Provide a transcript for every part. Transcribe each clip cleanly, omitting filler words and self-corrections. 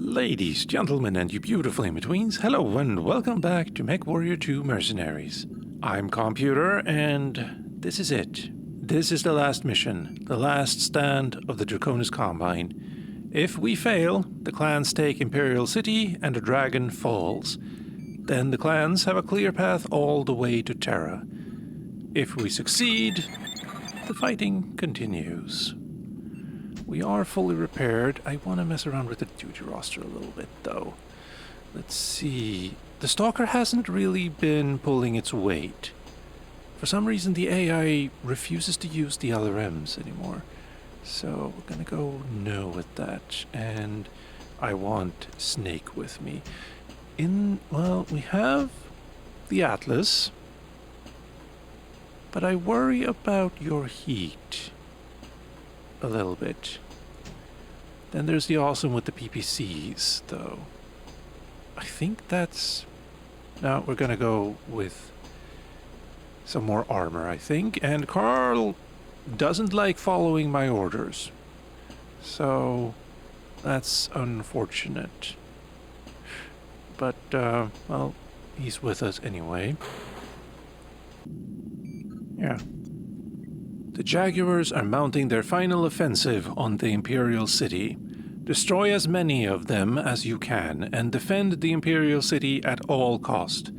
Ladies, gentlemen, and you beautiful in-betweens, hello and welcome back to MechWarrior 2 Mercenaries. I'm Calmputer, and this is it. This is the last mission, the last stand of the Draconis Combine. If we fail, the clans take Imperial City and the dragon falls. Then the clans have a clear path all the way to Terra. If we succeed, the fighting continues. We are fully repaired. I want to mess around with the duty roster a little bit, though. Let's see. The Stalker hasn't really been pulling its weight. For some reason, the AI refuses to use the LRMs anymore. So we're going to go no with that. And I want Snake with me. Well, we have the Atlas. But I worry about your heat. A little bit. Then there's the awesome with the PPCs, though. I think that's... No, we're gonna go with some more armor, I think. And Carl doesn't like following my orders. So, that's unfortunate. But, well, he's with us anyway. Yeah. The Jaguars are mounting their final offensive on the Imperial City. Destroy as many of them as you can, and defend the Imperial City at all cost.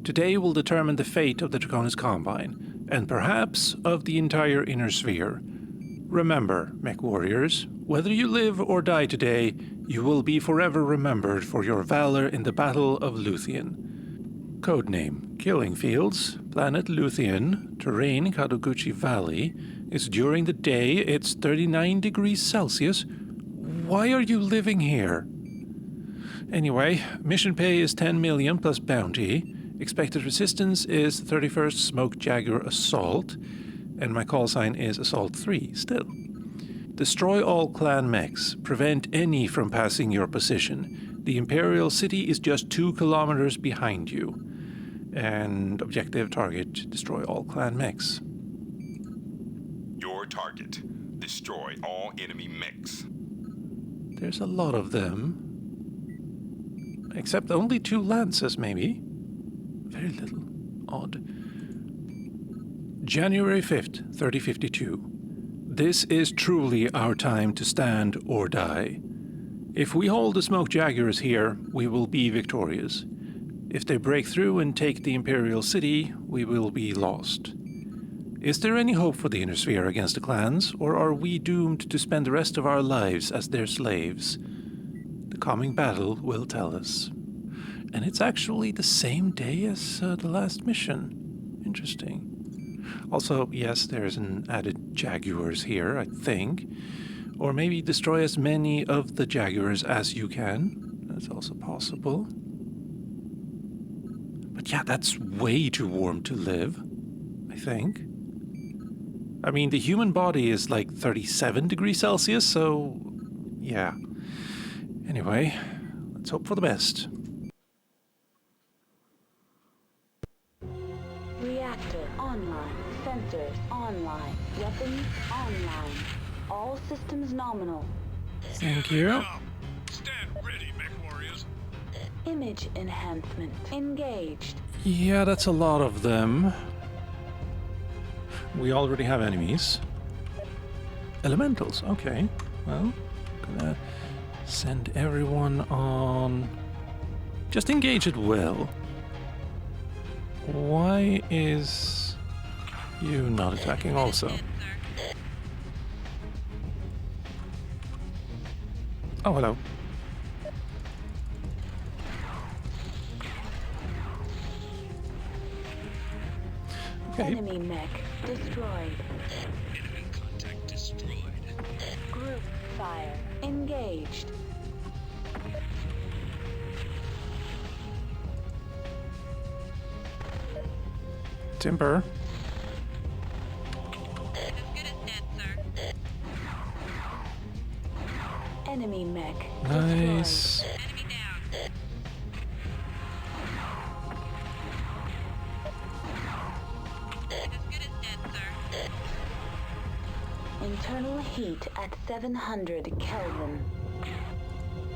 Today will determine the fate of the Draconis Combine, and perhaps of the entire Inner Sphere. Remember, Mech Warriors, whether you live or die today, you will be forever remembered for your valor in the Battle of Luthien. Codename, Killing Fields, Planet Luthien, Terrain Kadoguchi Valley. It's during the day, it's 39 degrees Celsius. Why are you living here? Anyway, mission pay is 10 million plus bounty. Expected resistance is 31st Smoke Jaguar Assault. And my call sign is Assault 3, still. Destroy all clan mechs. Prevent any from passing your position. The Imperial City is just 2 kilometers behind you. And objective target, destroy all clan mechs. Your target, destroy all enemy mechs. There's a lot of them. Except only 2 lances, maybe. Very little. Odd. January 5th, 3052. This is truly our time to stand or die. If we hold the Smoke Jaguars here, we will be victorious. If they break through and take the Imperial City, we will be lost. Is there any hope for the Inner Sphere against the clans, or are we doomed to spend the rest of our lives as their slaves? The coming battle will tell us. And it's actually the same day as the last mission. Interesting. Also, yes, there's an added Jaguars here, I think. Or maybe destroy as many of the Jaguars as you can. That's also possible. But yeah, that's way too warm to live, I think. I mean, the human body is like 37 degrees Celsius, so yeah. Anyway, let's hope for the best. Reactor online, sensors online, weapons online, all systems nominal. Thank you. Stand ready, MechWarriors. Image enhancement engaged. Yeah, that's a lot of them. We already have enemies. Elementals, okay. Well, gonna send everyone on... Just engage it well. Why is you not attacking also? Oh, hello. Okay. Enemy mech destroyed. Enemy contact destroyed. Group fire engaged. Timber. Enemy mech Nice. destroyed. Enemy down. As good as dead, sir. Internal heat at 700 Kelvin.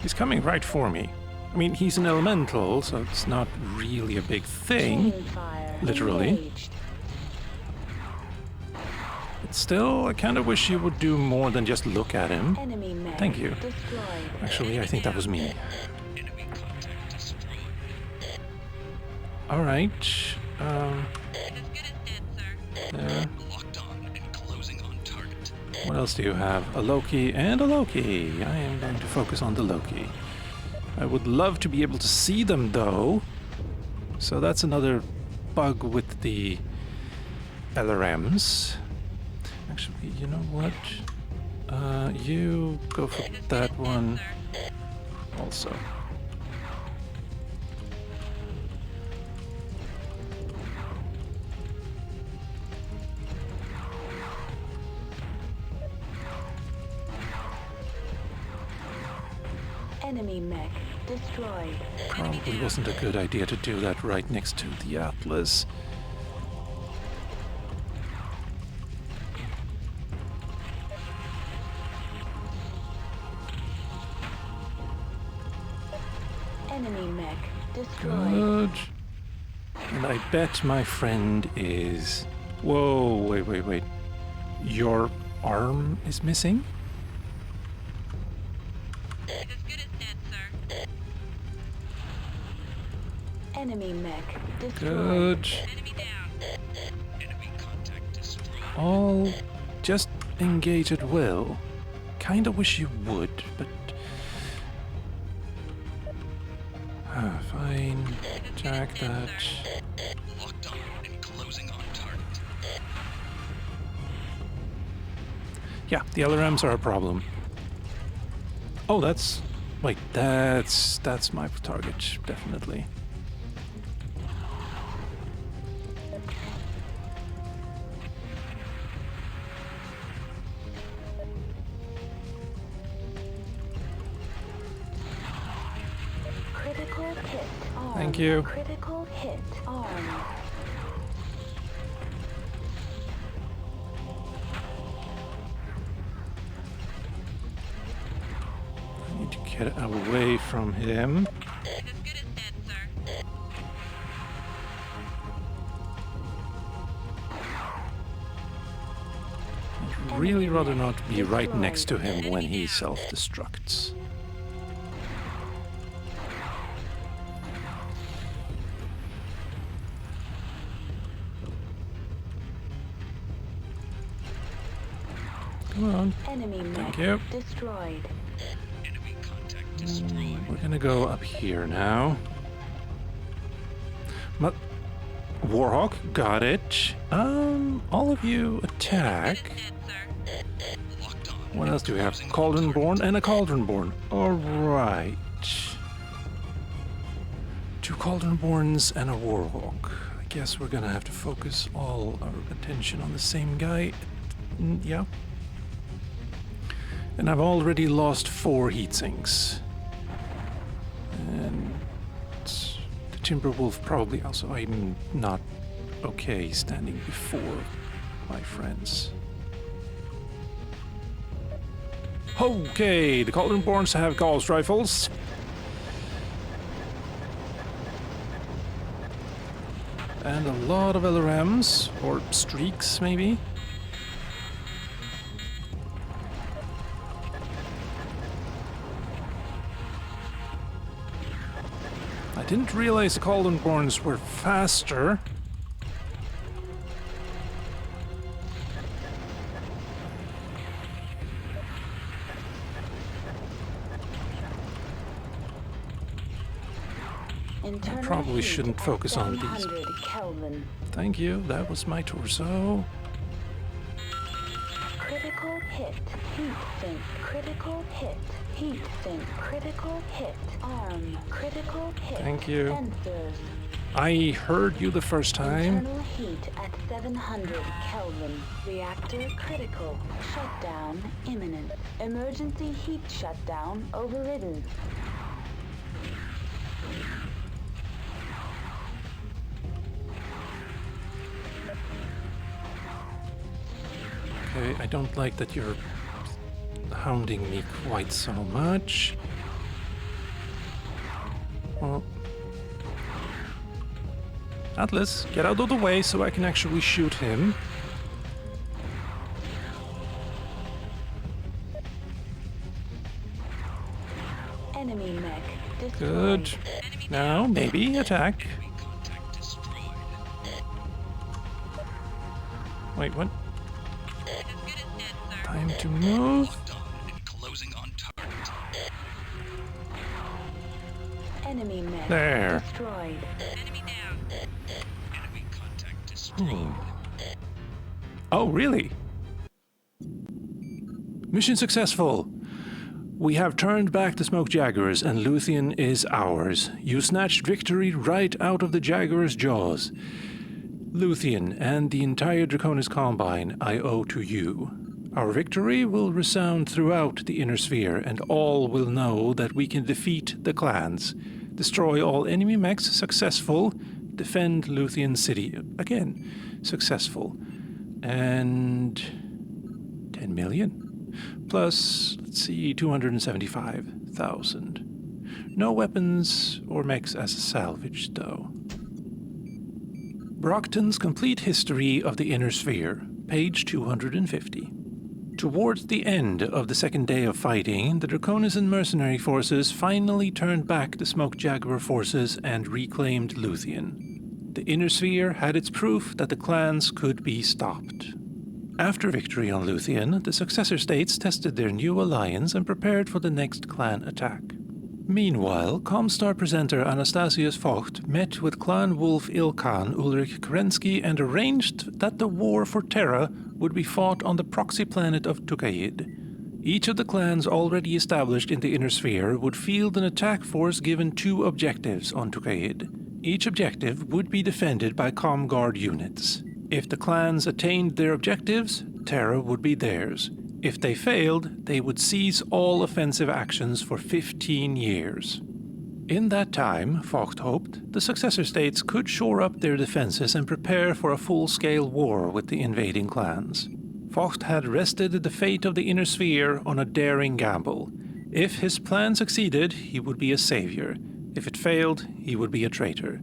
He's coming right for me. I mean, he's an elemental, so it's not really a big thing, Chain fire. literally. Engaged. But still, I kind of wish he would do more than just look at him. Enemy mech. Thank you. Destroyed. Actually, I think that was me. Enemy contact destroyed. Alright. As good as dead, sir. There. Locked on and closing on target. What else do you have? A Loki and a Loki. I am going to focus on the Loki. I would love to be able to see them, though. So that's another bug with the LRMs. Actually, you know what? You go for that one also. Enemy mech. Destroyed. Probably wasn't a good idea to do that right next to the Atlas. Enemy mech. Destroyed. Good. And I bet my friend is... Whoa, wait. Your arm is missing? As good as dead, sir. Enemy mech. Destroyed. Good. Enemy down. Enemy contact destroyed. All just engage at will. Kinda wish you would, but... fine. Jack that. Locked on and closing on target. Yeah, the LRMs are a problem. Oh, that's... Wait, that's my target, definitely. Critical hit. Arm. Thank you. Critical hit. Arm. I need to get away from him. As good as dead, sir. I'd really rather not be right next to him when he self-destructs. Come on. Enemy mech. Thank you. Destroyed. Enemy contact destroyed. We're gonna go up here now. Warhawk, got it. All of you attack. Dead, sir. Locked on. What else do we have? Closing on Cauldronborn and a Cauldronborn. Alright. 2 Cauldronborns and a Warhawk. I guess we're gonna have to focus all our attention on the same guy. Yeah. And I've already lost 4 heatsinks. And the Timberwolf probably also... I'm not okay standing before my friends. Okay, the Cauldronborns have Gauss rifles. And a lot of LRMs, or streaks maybe. I didn't realize the Cauldronborns were faster. Internal probably heat shouldn't at focus on these. 700 Kelvin. Thank you, that was my torso. Critical hit. Heat sink. Critical hit. Heat sink. Critical hit. Arm. Critical hit. Thank you. Sensors. I heard you the first time. Internal heat at 700 Kelvin. Reactor critical. Shutdown imminent. Emergency heat shutdown overridden. Okay, I don't like that you're hounding me quite so much. Oh. Atlas, get out of the way so I can actually shoot him. Enemy mech destroyed. Good. Now, maybe attack. Contact destroyed. Wait, what? As good as dead, sir. Time to move. Locked on and closing on target. Enemy mech There. destroyed. Enemy down. Enemy contact destroyed. Oh, really? Mission successful. We have turned back the Smoke Jaguars, and Luthien is ours. You snatched victory right out of the Jaguars' jaws. Luthien and the entire Draconis Combine I owe to you. Our victory will resound throughout the Inner Sphere, and all will know that we can defeat the clans, destroy all enemy mechs, successful, defend Luthien City, again, successful, and 10 million? Plus, let's see, 275,000. No weapons or mechs as salvage, though. Brockton's Complete History of the Inner Sphere, page 250. Towards the end of the second day of fighting, the Draconis and mercenary forces finally turned back the Smoke Jaguar forces and reclaimed Luthien. The Inner Sphere had its proof that the clans could be stopped. After victory on Luthien, the successor states tested their new alliance and prepared for the next clan attack. Meanwhile, Comstar presenter Anastasius Vogt met with clan wolf Ilkan Ulrich Kerensky and arranged that the war for Terra would be fought on the proxy planet of Tukaid. Each of the clans already established in the Inner Sphere would field an attack force given 2 objectives on Tukaid. Each objective would be defended by ComGuard units. If the clans attained their objectives, Terra would be theirs. If they failed, they would cease all offensive actions for 15 years. In that time, Vogt hoped, the successor states could shore up their defenses and prepare for a full-scale war with the invading clans. Vogt had rested the fate of the Inner Sphere on a daring gamble. If his plan succeeded, he would be a savior. If it failed, he would be a traitor.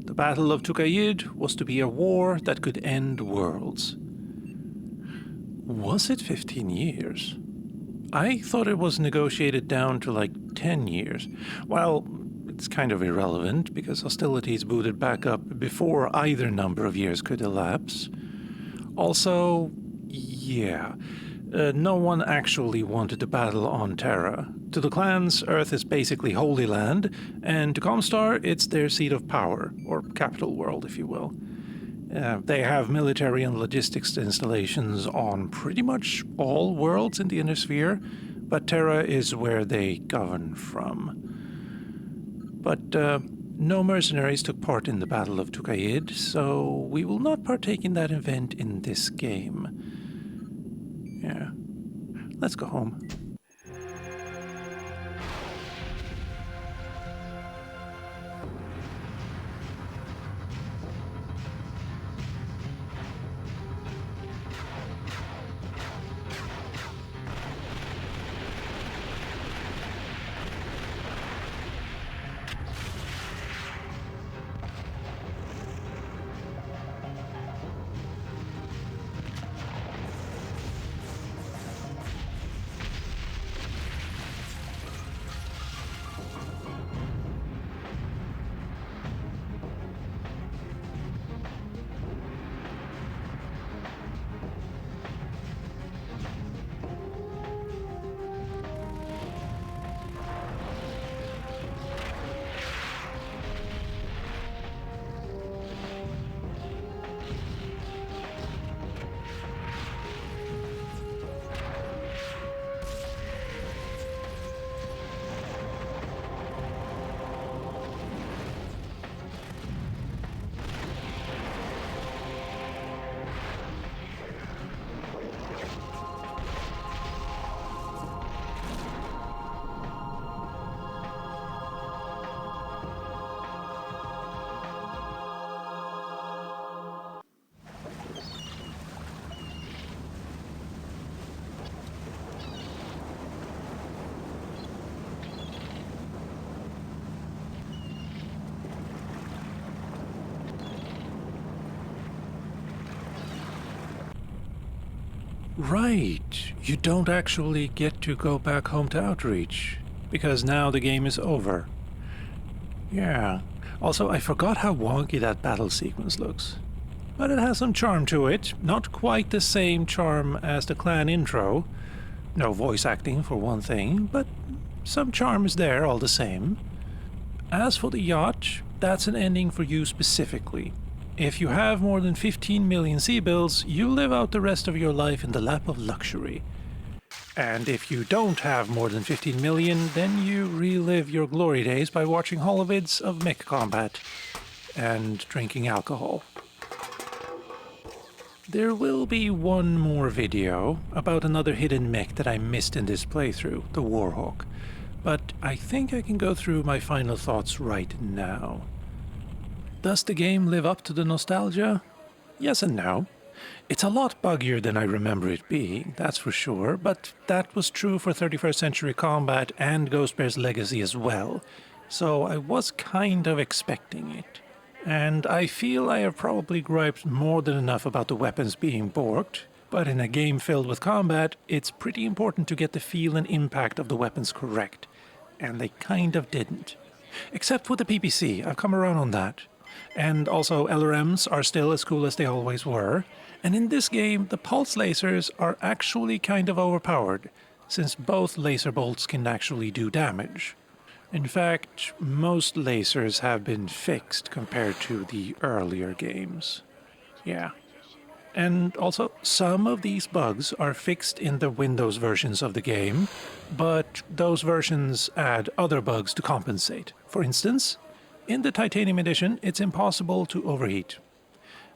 The Battle of Tukaid was to be a war that could end worlds. Was it 15 years? I thought it was negotiated down to like 10 years. Well, it's kind of irrelevant because hostilities booted back up before either number of years could elapse. Also, yeah, no one actually wanted to battle on Terra. To the clans, Earth is basically Holy Land, and to Comstar, it's their seat of power, or capital world, if you will. They have military and logistics installations on pretty much all worlds in the Inner Sphere, but Terra is where they govern from. But no mercenaries took part in the Battle of Tukaid, so we will not partake in that event in this game. Yeah. Let's go home. Right, you don't actually get to go back home to Outreach, because now the game is over. Yeah. Also, I forgot how wonky that battle sequence looks. But it has some charm to it. Not quite the same charm as the clan intro. No voice acting for one thing, but some charm is there all the same. As for the yacht, that's an ending for you specifically. If you have more than 15 million sea-bills, you live out the rest of your life in the lap of luxury. And if you don't have more than 15 million, then you relive your glory days by watching holovids of mech combat and drinking alcohol. There will be one more video about another hidden mech that I missed in this playthrough, the Warhawk, but I think I can go through my final thoughts right now. Does the game live up to the nostalgia? Yes and no. It's a lot buggier than I remember it being, that's for sure, but that was true for 31st Century Combat and Ghost Bear's Legacy as well, so I was kind of expecting it. And I feel I have probably griped more than enough about the weapons being borked, but in a game filled with combat, it's pretty important to get the feel and impact of the weapons correct, and they kind of didn't. Except with the PPC, I've come around on that. And also LRMs are still as cool as they always were, and in this game the pulse lasers are actually kind of overpowered, since both laser bolts can actually do damage. In fact, most lasers have been fixed compared to the earlier games. Yeah. And also, some of these bugs are fixed in the Windows versions of the game, but those versions add other bugs to compensate. For instance, in the Titanium Edition, it's impossible to overheat.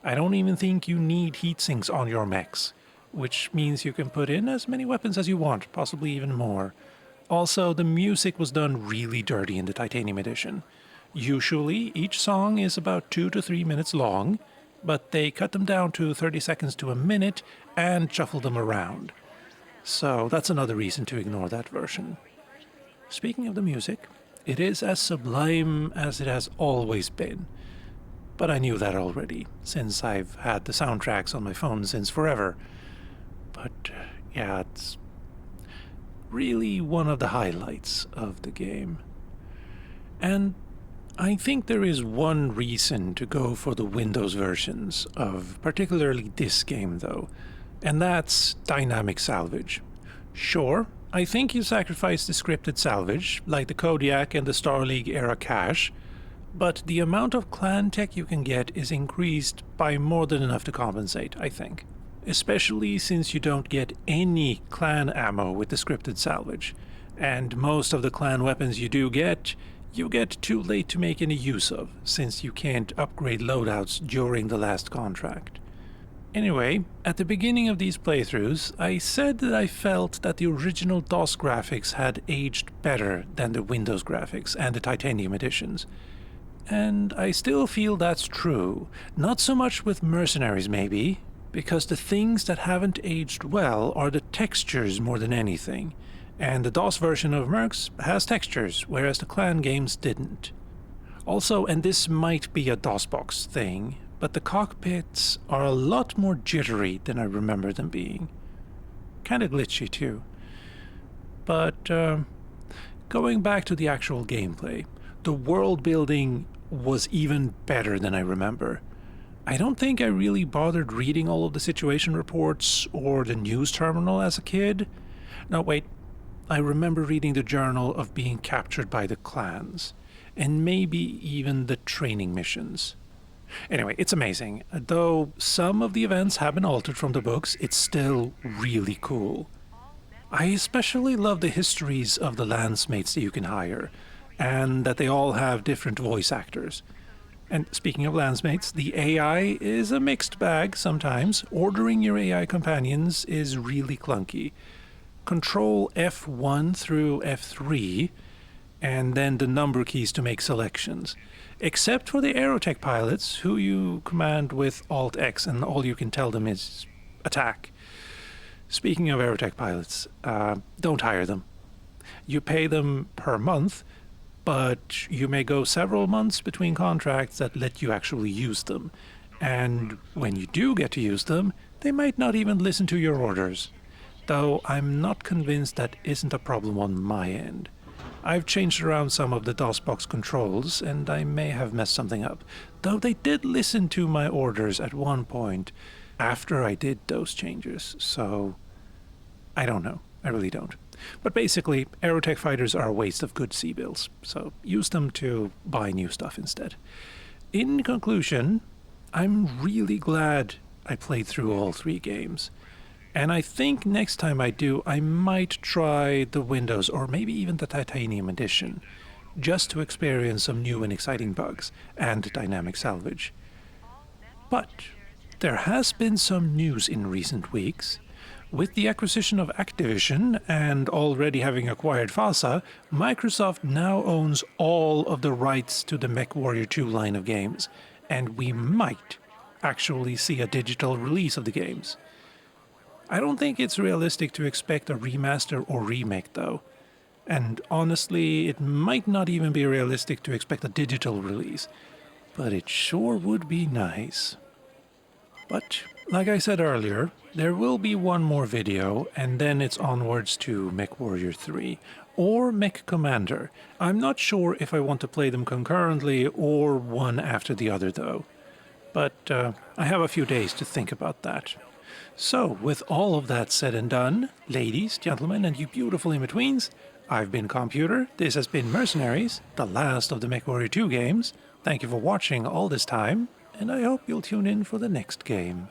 I don't even think you need heatsinks on your mechs, which means you can put in as many weapons as you want, possibly even more. Also, the music was done really dirty in the Titanium Edition. Usually, each song is about 2 to 3 minutes long, but they cut them down to 30 seconds to a minute and shuffle them around. So that's another reason to ignore that version. Speaking of the music, it is as sublime as it has always been. But I knew that already, since I've had the soundtracks on my phone since forever. But yeah, it's really one of the highlights of the game. And I think there is one reason to go for the Windows versions of particularly this game though, and that's dynamic salvage. Sure, I think you sacrifice the scripted salvage, like the Kodiak and the Star League era cache, but the amount of clan tech you can get is increased by more than enough to compensate, I think. Especially since you don't get any clan ammo with the scripted salvage, and most of the clan weapons you do get, you get too late to make any use of, since you can't upgrade loadouts during the last contract. Anyway, at the beginning of these playthroughs, I said that I felt that the original DOS graphics had aged better than the Windows graphics and the Titanium editions. And I still feel that's true. Not so much with Mercenaries maybe, because the things that haven't aged well are the textures more than anything. And the DOS version of Mercs has textures, whereas the clan games didn't. Also, and this might be a DOSBox thing, but the cockpits are a lot more jittery than I remember them being. Kinda glitchy too. But going back to the actual gameplay, the world building was even better than I remember. I don't think I really bothered reading all of the situation reports or the news terminal as a kid. No, wait. I remember reading the journal of being captured by the clans, and maybe even the training missions. Anyway, it's amazing. Though some of the events have been altered from the books, it's still really cool. I especially love the histories of the landsmates that you can hire, and that they all have different voice actors. And speaking of landsmates, the AI is a mixed bag sometimes. Ordering your AI companions is really clunky. Control F1 through F3, and then the number keys to make selections. Except for the aerotech pilots, who you command with Alt-X, and all you can tell them is attack. Speaking of aerotech pilots, don't hire them. You pay them per month, but you may go several months between contracts that let you actually use them. And when you do get to use them, They might not even listen to your orders. Though I'm not convinced that isn't a problem on my end. I've changed around some of the DOSBox controls, and I may have messed something up. Though they did listen to my orders at one point after I did those changes, so I don't know. I really don't. But basically, Aerotech fighters are a waste of good C-bills, so use them to buy new stuff instead. In conclusion, I'm really glad I played through all 3 games. And I think next time I do, I might try the Windows or maybe even the Titanium edition, just to experience some new and exciting bugs and dynamic salvage. But there has been some news in recent weeks. With the acquisition of Activision and already having acquired FASA, Microsoft now owns all of the rights to the MechWarrior 2 line of games, and we might actually see a digital release of the games. I don't think it's realistic to expect a remaster or remake, though. And honestly, it might not even be realistic to expect a digital release. But it sure would be nice. But, like I said earlier, there will be one more video, and then it's onwards to MechWarrior 3, or Mech Commander. I'm not sure if I want to play them concurrently or one after the other, though. But I have a few days to think about that. So, with all of that said and done, ladies, gentlemen, and you beautiful in-betweens, I've been Calmputer, this has been Mercenaries, the last of the MechWarrior 2 games. Thank you for watching all this time, and I hope you'll tune in for the next game.